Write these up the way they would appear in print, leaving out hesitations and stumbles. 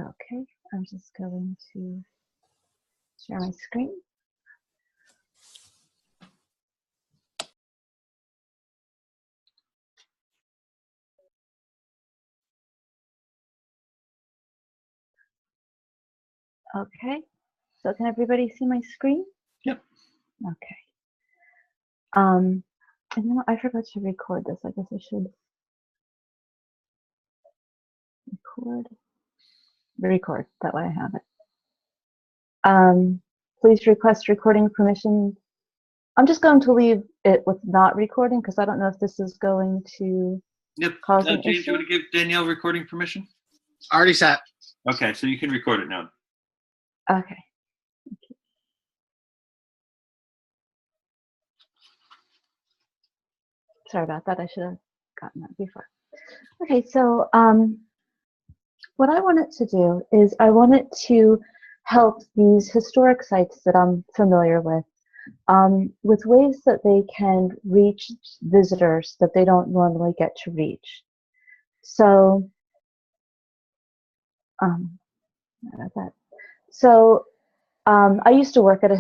Okay, I'm just going to share my screen. Okay, so can everybody see my screen? Yep. Okay. And you know, I forgot to record this. I guess I should record. That way I have it. Please request recording permission. I'm just going to leave it with not recording because I don't know if this is going to cause an James, issue. you want to give Danielle recording permission? Already set. Okay, so you can record it now. Okay. Sorry about that. I should have gotten that before. Okay, so what I wanted to do is I wanted to help these historic sites that I'm familiar with ways that they can reach visitors that they don't normally get to reach. So, I used to work at a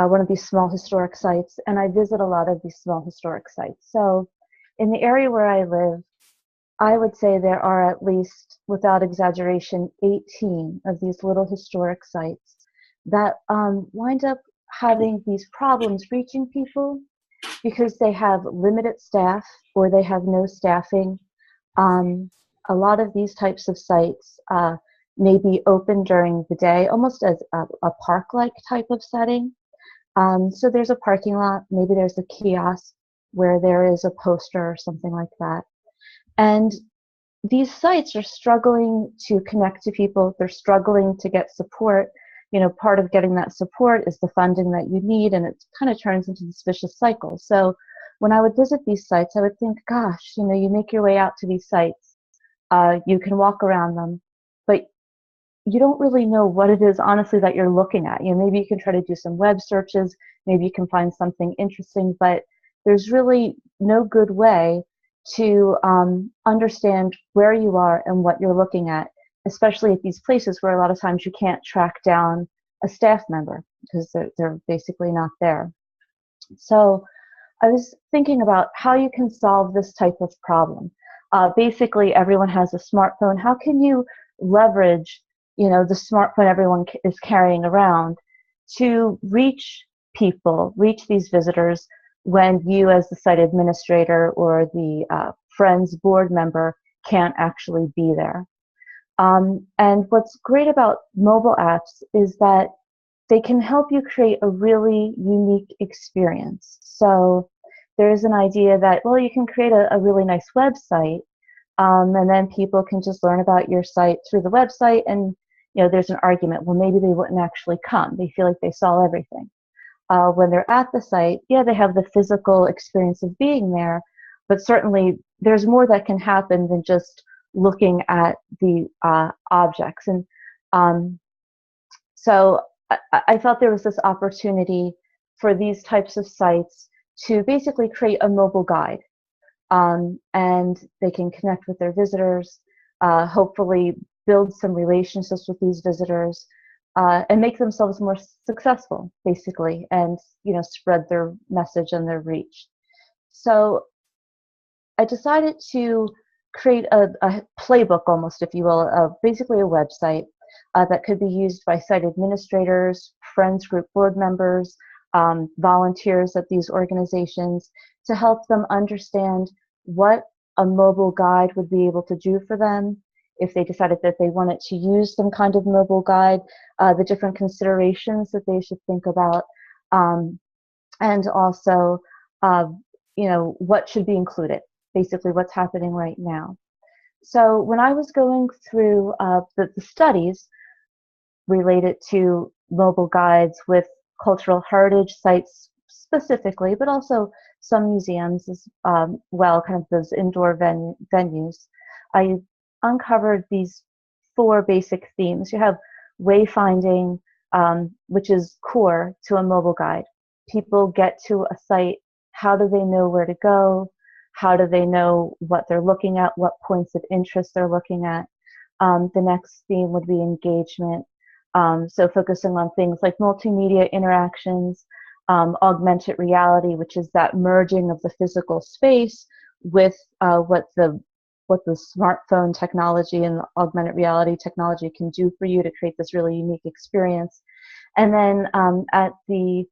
one of these small historic sites, and I visit a lot of these small historic sites. So, in the area where I live, I would say there are at least, without exaggeration, 18 of these little historic sites that wind up having these problems reaching people because they have limited staff or they have no staffing. A lot of these types of sites may be open during the day, almost as a park-like type of setting. So there's a parking lot, maybe there's a kiosk where there is a poster or something like that. And these sites are struggling to connect to people. They're struggling to get support. You know, part of getting that support is the funding that you need, and it kind of turns into this vicious cycle. So when I would visit these sites, I would think, gosh, you know, you make your way out to these sites, you can walk around them, but you don't really know what it is, honestly, that you're looking at. You know, maybe you can try to do some web searches, maybe you can find something interesting, but there's really no good way to understand where you are and what you're looking at, especially at these places where a lot of times you can't track down a staff member because they're basically not there. So I was thinking about how you can solve this type of problem. Basically, everyone has a smartphone. How can you leverage, you know, the smartphone everyone is carrying around to reach people, reach these visitors when you as the site administrator or the Friends board member can't actually be there. And what's great about mobile apps is that they can help you create a really unique experience. So there's an idea that, well, you can create a really nice website, and then people can just learn about your site through the website, and you know, there's an argument, well, maybe they wouldn't actually come. They feel like they saw everything. When they're at the site, yeah, they have the physical experience of being there, but certainly there's more that can happen than just looking at the objects. And so I felt there was this opportunity for these types of sites to basically create a mobile guide, and they can connect with their visitors, hopefully build some relationships with these visitors, and make themselves more successful, basically, and you know, spread their message and their reach. So I decided to create a playbook, almost, if you will, of basically a website that could be used by site administrators, Friends group board members, volunteers at these organizations, to help them understand what a mobile guide would be able to do for them. If they decided that they wanted to use some kind of mobile guide, the different considerations that they should think about, and also, you know, what should be included, basically what's happening right now. So when I was going through the studies related to mobile guides with cultural heritage sites specifically, but also some museums as well, kind of those indoor venues, I uncovered these 4 basic themes. You have wayfinding, which is core to a mobile guide. People get to a site, how do they know where to go? How do they know what they're looking at, what points of interest they're looking at? The next theme would be engagement. So focusing on things like multimedia interactions, augmented reality, which is that merging of the physical space with what the smartphone technology and augmented reality technology can do for you to create this really unique experience. And then at the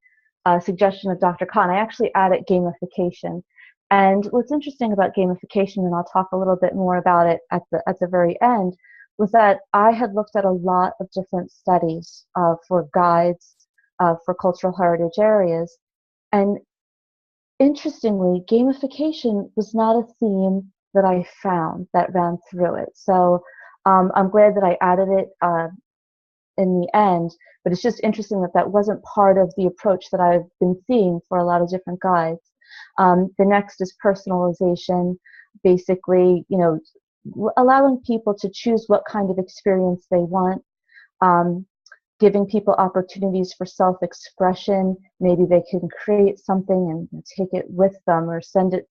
suggestion of Dr. Khan, I actually added gamification. And what's interesting about gamification, and I'll talk a little bit more about it at the very end, was that I had looked at a lot of different studies for guides for cultural heritage areas. And interestingly, gamification was not a theme that I found that ran through it. So I'm glad that I added it in the end, but it's just interesting that that wasn't part of the approach that I've been seeing for a lot of different guides. The next is personalization, basically, allowing people to choose what kind of experience they want, giving people opportunities for self-expression. Maybe they can create something and take it with them or send it,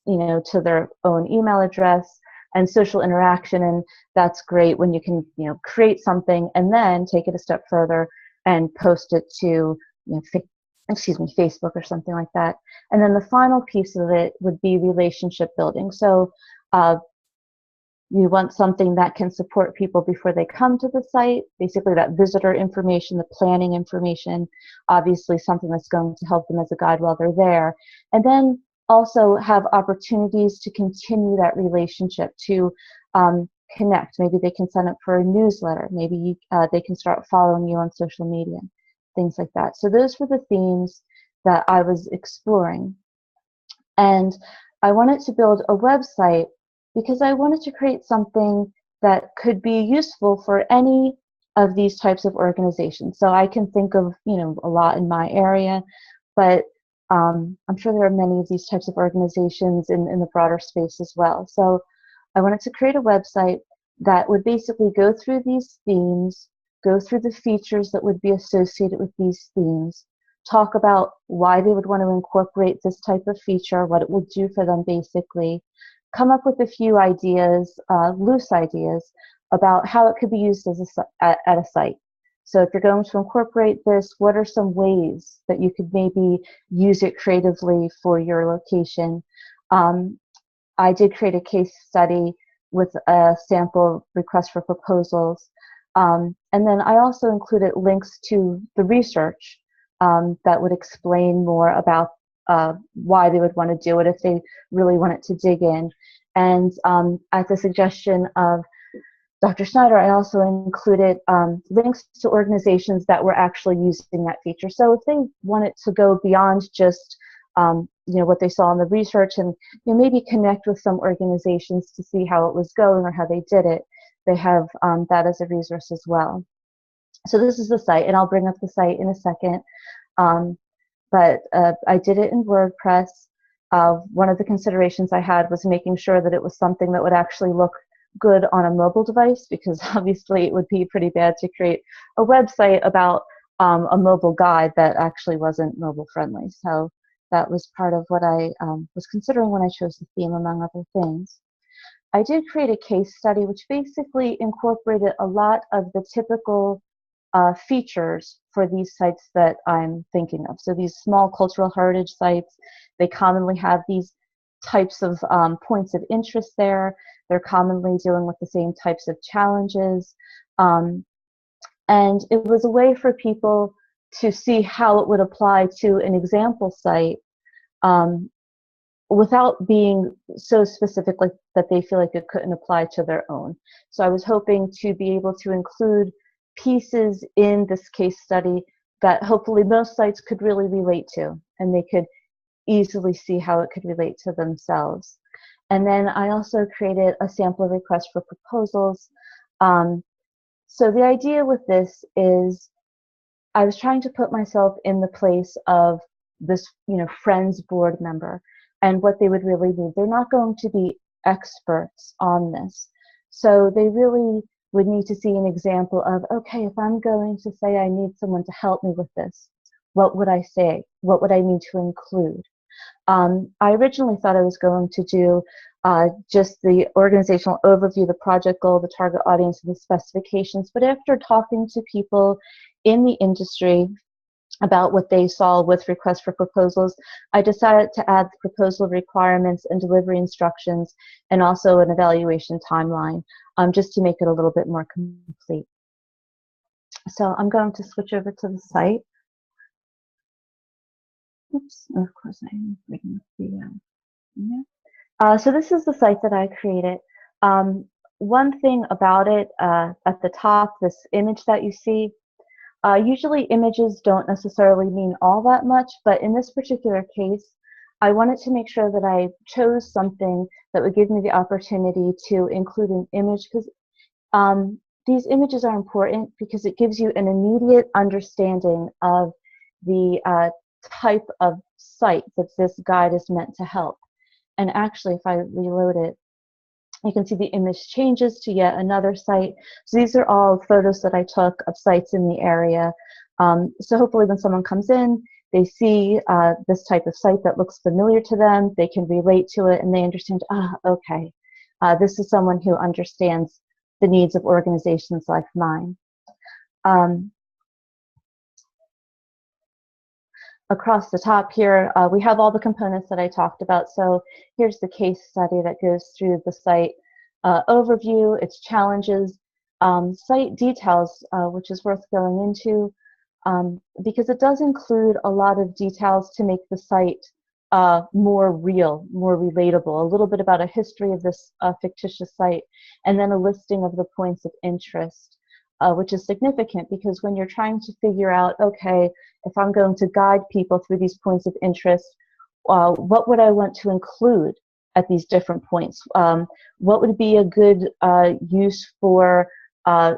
to their own email address, and social interaction. And that's great when you can, create something and then take it a step further and post it to, Facebook or something like that. And then the final piece of it would be relationship building. So you want something that can support people before they come to the site, basically that visitor information, the planning information, obviously something that's going to help them as a guide while they're there. And then also have opportunities to continue that relationship, to connect. Maybe they can sign up for a newsletter. Maybe they can start following you on social media, things like that. So those were the themes that I was exploring. And I wanted to build a website because I wanted to create something that could be useful for any of these types of organizations. So I can think of, a lot in my area, but I'm sure there are many of these types of organizations in the broader space as well. So I wanted to create a website that would basically go through these themes, go through the features that would be associated with these themes, talk about why they would want to incorporate this type of feature, what it will do for them basically, come up with a few ideas, loose ideas, about how it could be used as at a site. So if you're going to incorporate this, what are some ways that you could maybe use it creatively for your location? I did create a case study with a sample request for proposals. And then I also included links to the research that would explain more about why they would want to do it if they really wanted to dig in. And at the suggestion of Dr. Snyder, I also included links to organizations that were actually using that feature. So if they wanted to go beyond just what they saw in the research and maybe connect with some organizations to see how it was going or how they did it, they have that as a resource as well. So this is the site, and I'll bring up the site in a second. But I did it in WordPress. One of the considerations I had was making sure that it was something that would actually look good on a mobile device, because obviously it would be pretty bad to create a website about a mobile guide that actually wasn't mobile friendly. So that was part of what I was considering when I chose the theme, among other things. I did create a case study which basically incorporated a lot of the typical features for these sites that I'm thinking of. So these small cultural heritage sites, they commonly have these types of points of interest there. They're commonly dealing with the same types of challenges. And it was a way for people to see how it would apply to an example site without being so specific that they feel like it couldn't apply to their own. So I was hoping to be able to include pieces in this case study that hopefully most sites could really relate to, and they could easily see how it could relate to themselves. And then I also created a sample request for proposals. So the idea with this is I was trying to put myself in the place of this, Friends board member and what they would really need. They're not going to be experts on this. So they really would need to see an example of, okay, if I'm going to say I need someone to help me with this, what would I say? What would I need to include? I originally thought I was going to do just the organizational overview, the project goal, the target audience, and the specifications. But after talking to people in the industry about what they saw with requests for proposals, I decided to add the proposal requirements and delivery instructions and also an evaluation timeline, just to make it a little bit more complete. So I'm going to switch over to the site. Oops, of course I'm bringing up the so this is the site that I created. One thing about it, at the top, this image that you see, usually images don't necessarily mean all that much, but in this particular case, I wanted to make sure that I chose something that would give me the opportunity to include an image, because these images are important because it gives you an immediate understanding of the type of site that this guide is meant to help. And actually, if I reload it, you can see the image changes to yet another site. So these are all photos that I took of sites in the area. So hopefully when someone comes in, they see this type of site that looks familiar to them, they can relate to it, and they understand, okay, this is someone who understands the needs of organizations like mine. Across the top here, we have all the components that I talked about. So here's the case study that goes through the site overview, its challenges, site details, which is worth going into, because it does include a lot of details to make the site more real, more relatable, a little bit about a history of this fictitious site, and then a listing of the points of interest, which is significant because when you're trying to figure out, okay, if I'm going to guide people through these points of interest, what would I want to include at these different points? What would be a good use for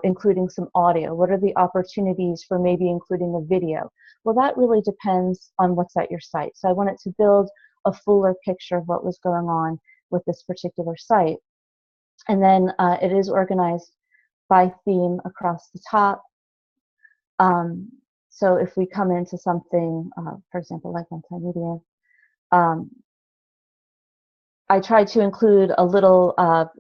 including some audio? What are the opportunities for maybe including a video? Well, that really depends on what's at your site. So I wanted to build a fuller picture of what was going on with this particular site. And then it is organized by theme across the top. So if we come into something, for example, like multimedia, I tried to include a little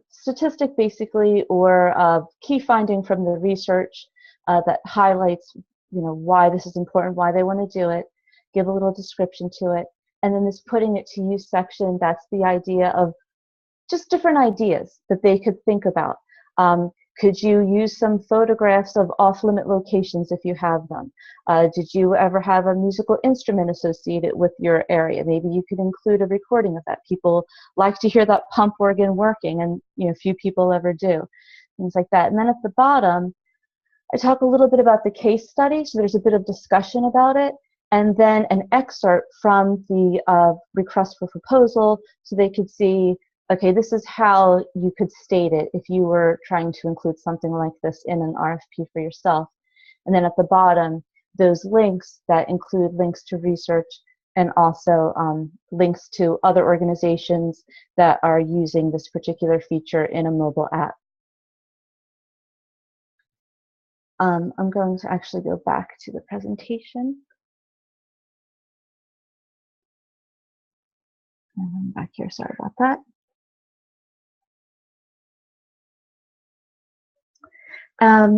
statistic basically, or key finding from the research that highlights, why this is important, why they want to do it, give a little description to it, and then this putting it to use section, that's the idea of just different ideas that they could think about. Could you use some photographs of off-limit locations if you have them? Did you ever have a musical instrument associated with your area? Maybe you could include a recording of that. People like to hear that pump organ working, and few people ever do. Things like that. And then at the bottom, I talk a little bit about the case study, so there's a bit of discussion about it, and then an excerpt from the request for proposal, so they could see, okay, this is how you could state it if you were trying to include something like this in an RFP for yourself. And then at the bottom, those links that include links to research and also links to other organizations that are using this particular feature in a mobile app. I'm going to actually go back to the presentation. And I'm back here, sorry about that.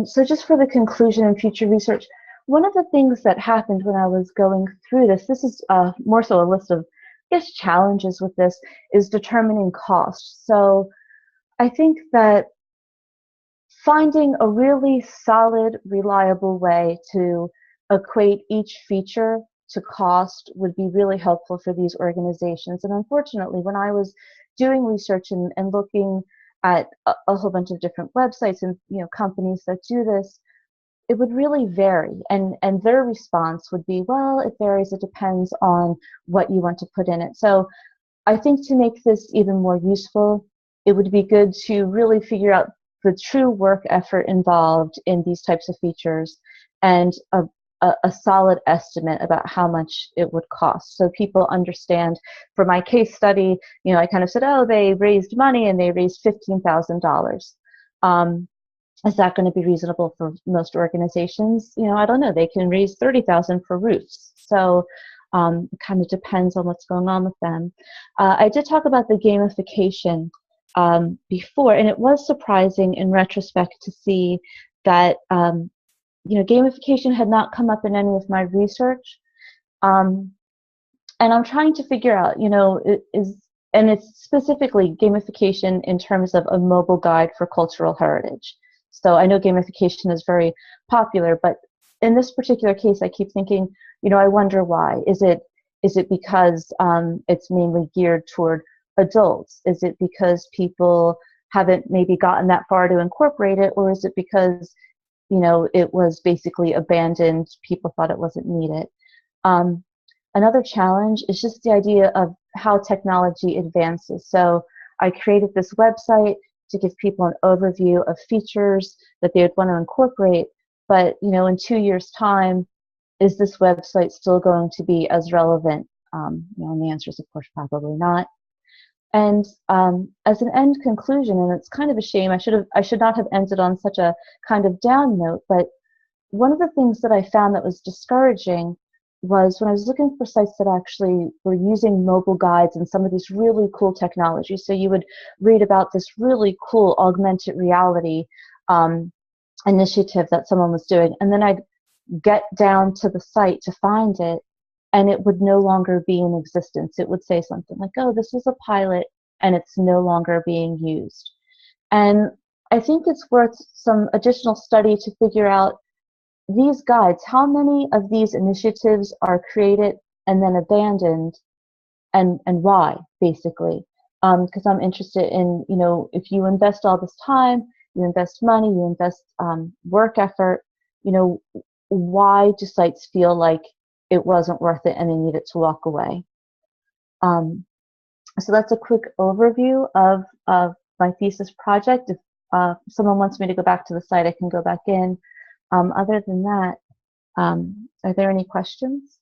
So just for the conclusion and future research, one of the things that happened when I was going through this is more so a list of, challenges with this, is determining cost. So I think that finding a really solid, reliable way to equate each feature to cost would be really helpful for these organizations. And unfortunately, when I was doing research and looking at a whole bunch of different websites and companies that do this, it would really vary, and their response would be, well, it varies, it depends on what you want to put in it. So I think to make this even more useful, it would be good to really figure out the true work effort involved in these types of features and a solid estimate about how much it would cost, so people understand. For my case study, I kind of said, oh, they raised money and they raised $15,000. Is that going to be reasonable for most organizations? I don't know. They can raise $30,000 for roofs. So It kind of depends on what's going on with them. I did talk about the gamification before, and it was surprising in retrospect to see that gamification had not come up in any of my research. And I'm trying to figure out, and it's specifically gamification in terms of a mobile guide for cultural heritage. So I know gamification is very popular, but in this particular case, I keep thinking, I wonder why. Is it because it's mainly geared toward adults? Is it because people haven't maybe gotten that far to incorporate it, or is it because it was basically abandoned? People thought it wasn't needed. Another challenge is just the idea of how technology advances. So I created this website to give people an overview of features that they would want to incorporate. But in 2 years' time, is this website still going to be as relevant? And the answer is, of course, probably not. And as an end conclusion, and it's kind of a shame, I should not have ended on such a kind of down note, but one of the things that I found that was discouraging was when I was looking for sites that actually were using mobile guides and some of these really cool technologies. So you would read about this really cool augmented reality initiative that someone was doing, and then I'd get down to the site to find it, and it would no longer be in existence. It would say something like, oh, this was a pilot, and it's no longer being used. And I think it's worth some additional study to figure out these guides, how many of these initiatives are created and then abandoned, and why, basically. Because I'm interested in, if you invest all this time, you invest money, you invest work effort, why do sites feel like it wasn't worth it and they needed to walk away? So that's a quick overview of my thesis project. If someone wants me to go back to the site, I can go back in. Other than that, are there any questions?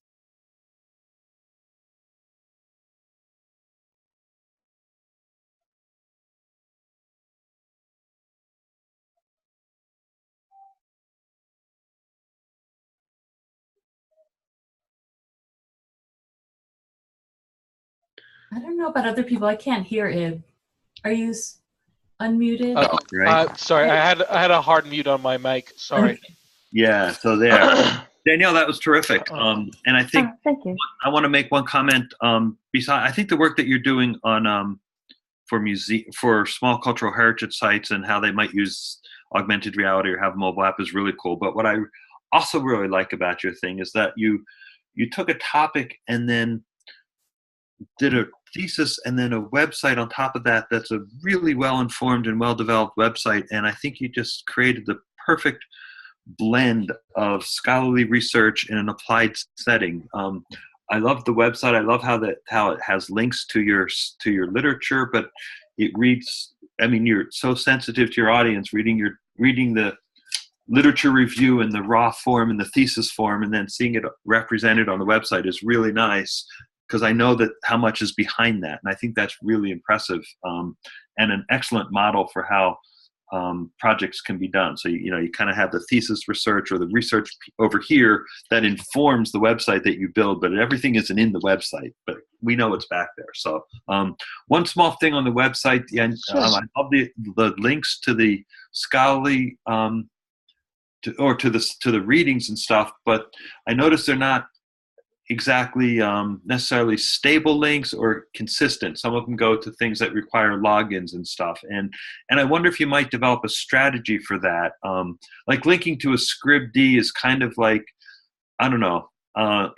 I don't know about other people. I can't hear Ib. Are you unmuted? Right. Sorry, I had a hard mute on my mic. Sorry. Okay. Yeah, so there. Danielle, that was terrific. And I think Thank you. I want to make one comment. I think the work that you're doing on for small cultural heritage sites and how they might use augmented reality or have a mobile app is really cool. But what I also really like about your thing is that you took a topic and then did a thesis and then a website on top of that that's a really well-informed and well-developed website. And I think you just created the perfect blend of scholarly research in an applied setting. I love the website. I love how it has links to your literature, but it reads. I mean, you're so sensitive to your audience. Reading the literature review in the raw form and the thesis form, and then seeing it represented on the website is really nice, because I know that how much is behind that, and I think that's really impressive and an excellent model for how projects can be done. So you kind of have the thesis research or the research over here that informs the website that you build, but everything isn't in the website, but we know it's back there. So one small thing on the website, Sure. I love the links to the scholarly to the readings and stuff, but I noticed they're not exactly necessarily stable links or consistent. Some of them go to things that require logins and stuff. And I wonder if you might develop a strategy for that. Like linking to a scribd is kind of like, I don't know,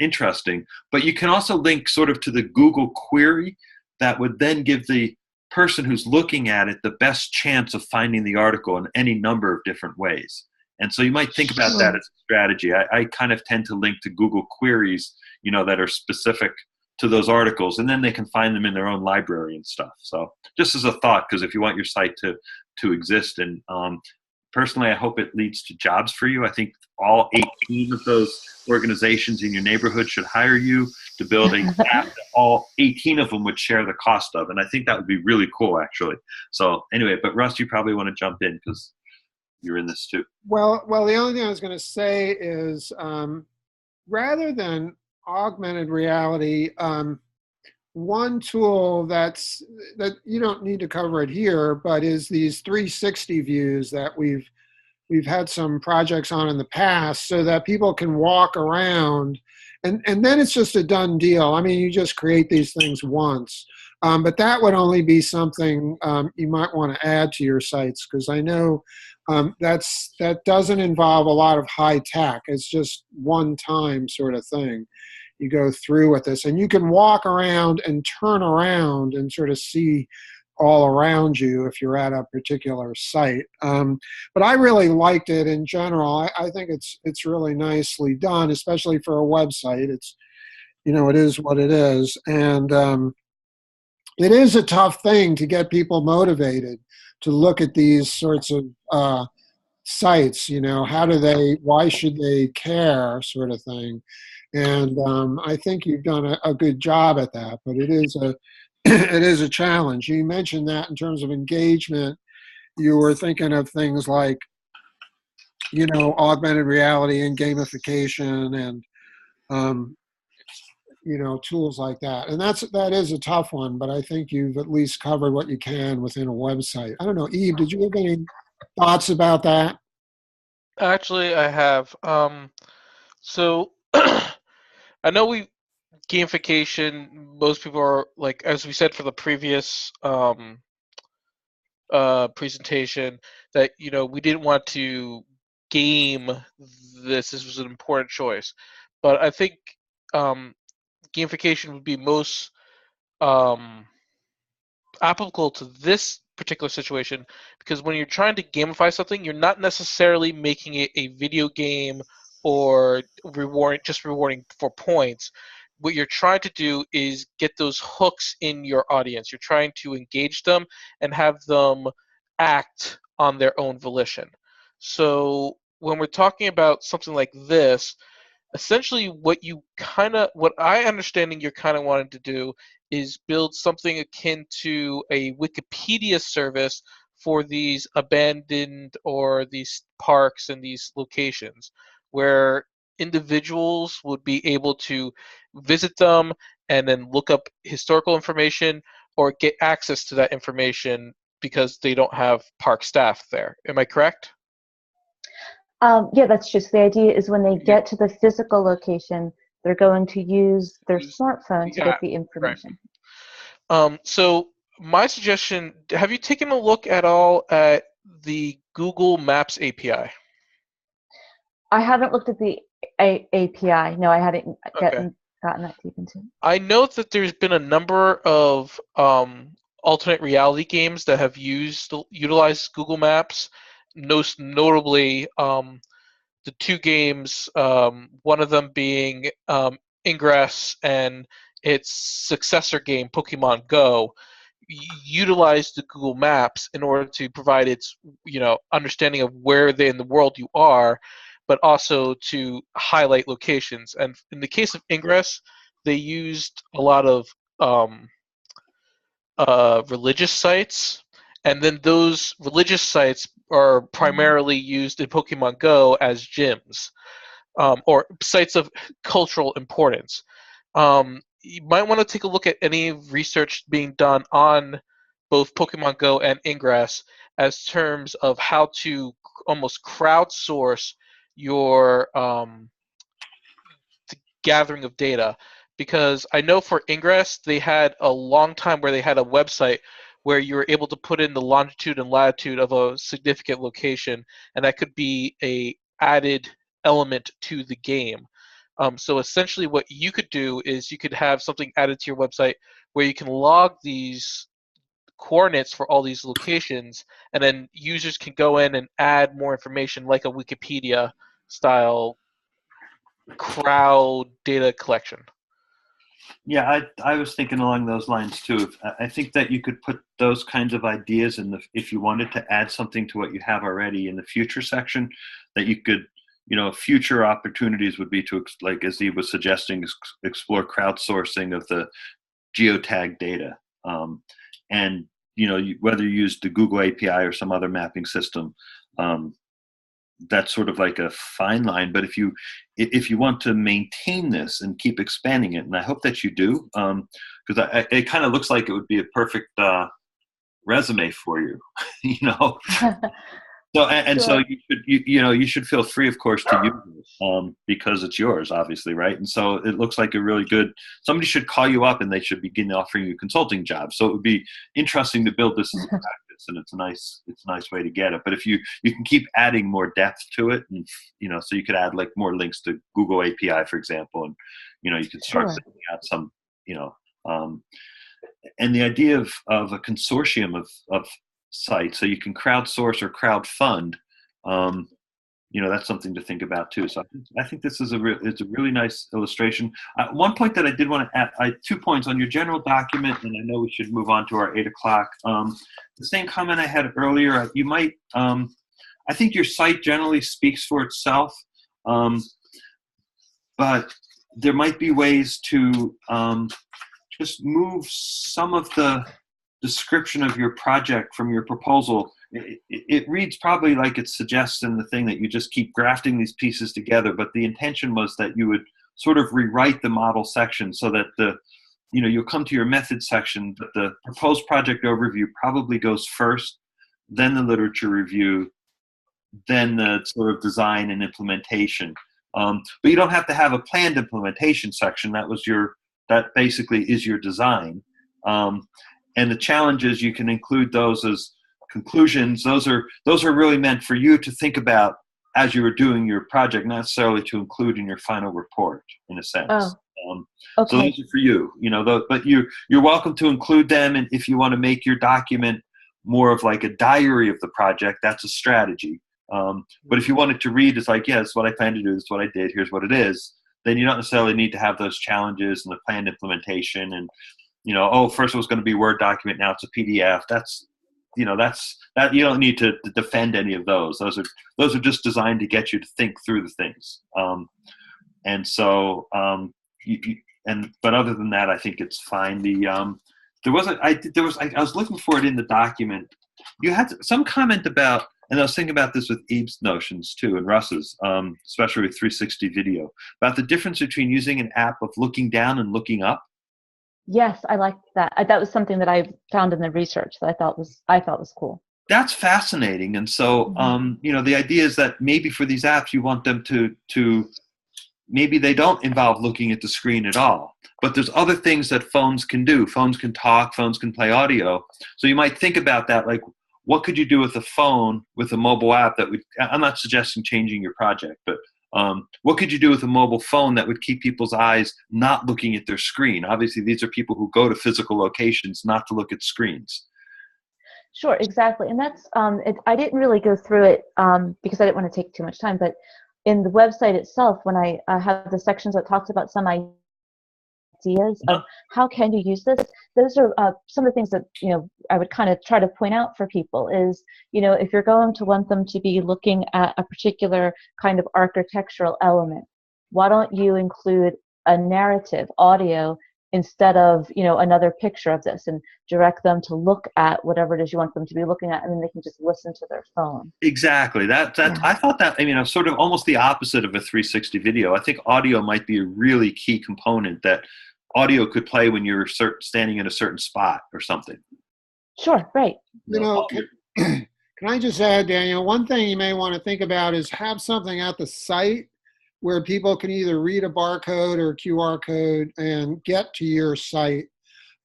interesting. But you can also link sort of to the Google query that would then give the person who's looking at it the best chance of finding the article in any number of different ways. And so you might think about that as a strategy. I kind of tend to link to Google queries, that are specific to those articles, and then they can find them in their own library and stuff. So just as a thought, because if you want your site to exist, and personally, I hope it leads to jobs for you. I think all 18 of those organizations in your neighborhood should hire you to build a app that all 18 of them would share the cost of. And I think that would be really cool, actually. So anyway, but Russ, you probably want to jump in because you're in this too. Well, the only thing I was going to say is rather than augmented reality, one tool that you don't need to cover it here, but is these 360 views that we've had some projects on in the past, so that people can walk around, and then it's just a done deal. I mean, you just create these things once, but that would only be something you might want to add to your sites, because I know that doesn't involve a lot of high tech. It's just one time sort of thing. You go through with this, and you can walk around and turn around and sort of see all around you if you're at a particular site. But I really liked it in general. I think it's really nicely done, especially for a website. It is what it is, and it is a tough thing to get people motivated to look at these sorts of sites. Why should they care, sort of thing. And I think you've done a good job at that, but it is it is a challenge. You mentioned that in terms of engagement, you were thinking of things like, augmented reality and gamification and, tools like that. And that is a tough one, but I think you've at least covered what you can within a website. I don't know, Eve, did you have any thoughts about that? Actually, I have. So I know gamification. Most people are like, as we said for the previous presentation, that we didn't want to game this. This was an important choice, but I think gamification would be most applicable to this particular situation, because when you're trying to gamify something, you're not necessarily making it a video game or rewarding for points. What you're trying to do is get those hooks in your audience. You're trying to engage them and have them act on their own volition. So when we're talking about something like this, essentially what I understanding you're kind of wanting to do is build something akin to a Wikipedia service for these abandoned or these parks and these locations, where individuals would be able to visit them and then look up historical information or get access to that information because they don't have park staff there. Am I correct? Yeah, that's just the idea is when they get to the physical location, they're going to use their smartphone to get the information. Right. So my suggestion, have you taken a look at all at the Google Maps API? I haven't looked at the API. No, I hadn't gotten that deep into it. I know that there's been a number of alternate reality games that have utilized Google Maps. Most notably, the two games, one of them being Ingress and its successor game, Pokemon Go, utilized the Google Maps in order to provide its understanding of where in the world you are, but also to highlight locations. And in the case of Ingress, they used a lot of religious sites, and then those religious sites are primarily used in Pokemon Go as gyms, or sites of cultural importance. You might want to take a look at any research being done on both Pokemon Go and Ingress as terms of how to almost crowdsource your gathering of data. Because I know for Ingress, they had a long time where they had a website where you were able to put in the longitude and latitude of a significant location, and that could be a added element to the game. So essentially what you could do is you could have something added to your website where you can log these coordinates for all these locations, and then users can go in and add more information like a Wikipedia style crowd data collection. Yeah, I was thinking along those lines too. I think that you could put those kinds of ideas if you wanted to add something to what you have already in the future section, that you could, future opportunities would be to, like as Eve was suggesting, explore crowdsourcing of the geotag data. And, whether you use the Google API or some other mapping system, that's sort of like a fine line. But if you want to maintain this and keep expanding it, and I hope that you do, because it kind of looks like it would be a perfect resume for you, you know. So and so Sure. you should feel free, of course, to use it, because it's yours, obviously, right? And so it looks like a really good. Somebody should call you up and they should begin offering you consulting jobs. So it would be interesting to build this as a practice, and it's a nice way to get it. But if you can keep adding more depth to it, and so you could add like more links to Google API, for example, and you could start Sure. sending out some, and the idea of a consortium of sites, so you can crowdsource or crowdfund. That's something to think about too. So I think this is it's a really nice illustration. One point that I did want to add, 2 points on your general document, and I know we should move on to our 8 o'clock. The same comment I had earlier, you might, I think your site generally speaks for itself, but there might be ways to just move some of the description of your project from your proposal. It reads probably like it suggests in the thing that you just keep grafting these pieces together, but the intention was that you would sort of rewrite the model section so that you'll come to your method section, but the proposed project overview probably goes first, then the literature review, then the sort of design and implementation. But you don't have to have a planned implementation section. That basically is your design. And the challenge is you can include those as conclusions. Those are really meant for you to think about as you were doing your project, not necessarily to include in your final report, in a sense. Oh, So okay. those are for you, but you're welcome to include them. And if you want to make your document more of like a diary of the project, that's a strategy. But if you wanted to read, it's like, yeah, this is what I plan to do. This is what I did. Here's what it is. Then you don't necessarily need to have those challenges and the planned implementation and, first it was going to be a Word document, now it's a PDF. You don't need to defend any of those. Those are just designed to get you to think through the things. But other than that, I think it's fine. I was looking for it in the document. You had some comment about, and I was thinking about this with Eve's notions too, and Russ's, especially with 360 video, about the difference between using an app of looking down and looking up. Yes, I like that. That was something that I found in the research that I thought was cool. That's fascinating. And so, the idea is that maybe for these apps, you want them to maybe they don't involve looking at the screen at all. But there's other things that phones can do. Phones can talk, phones can play audio. So you might think about that, like, what could you do with a phone, with a mobile app I'm not suggesting changing your project, but what could you do with a mobile phone that would keep people's eyes not looking at their screen? Obviously, these are people who go to physical locations not to look at screens. Sure, exactly. And that's, I didn't really go through it because I didn't want to take too much time, but in the website itself, when I have the sections that talks about some ideas of how can you use this, those are some of the things that I would kind of try to point out for people is, if you're going to want them to be looking at a particular kind of architectural element, why don't you include a narrative audio instead of another picture of this, and direct them to look at whatever it is you want them to be looking at, and then they can just listen to their phone. Exactly. That Yeah. I thought that, sort of almost the opposite of a 360 video. I think audio might be a really key component that audio could play when you're standing in a certain spot or something. Sure, right. Can I just add, Daniel, one thing you may want to think about is have something at the site where people can either read a barcode or QR code and get to your site.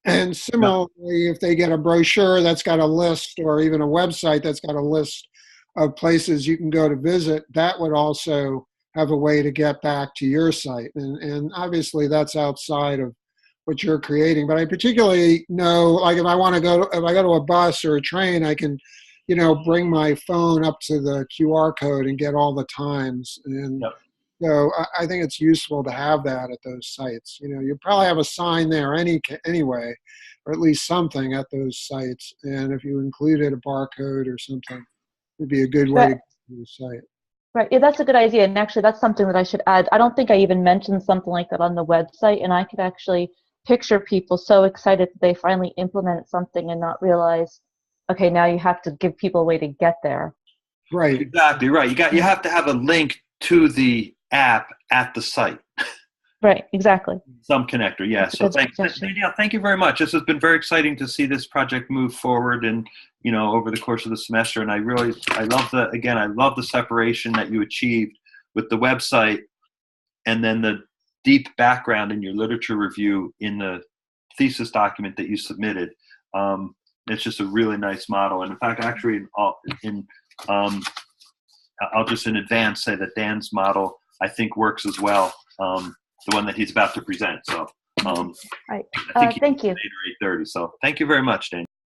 And similarly, if they get a brochure that's got a list, or even a website that's got a list of places you can go to visit, that would also have a way to get back to your site. And obviously that's outside of what you're creating. But I particularly know, like if I go to a bus or a train, I can, bring my phone up to the QR code and get all the times. And so I think it's useful to have that at those sites. You probably have a sign there anyway, or at least something at those sites. And if you included a barcode or something, it would be a good way to get to the site. Right. Yeah, that's a good idea. And actually, that's something that I should add. I don't think I even mentioned something like that on the website, and I could actually picture people so excited that they finally implemented something and not realize, okay, now you have to give people a way to get there. Right. Exactly right. You have to have a link to the app at the site. Right, exactly. Some connector, yeah. That's a So good thanks, suggestion. Danielle. Thank you very much. This has been very exciting to see this project move forward, and over the course of the semester. And I love the separation that you achieved with the website, and then the deep background in your literature review in the thesis document that you submitted. It's just a really nice model. And in fact, actually, I'll just in advance say that Dan's model I think works as well. The one that he's about to present. So Right. I think Thank you. 8 or 8:30. So thank you very much, Dan.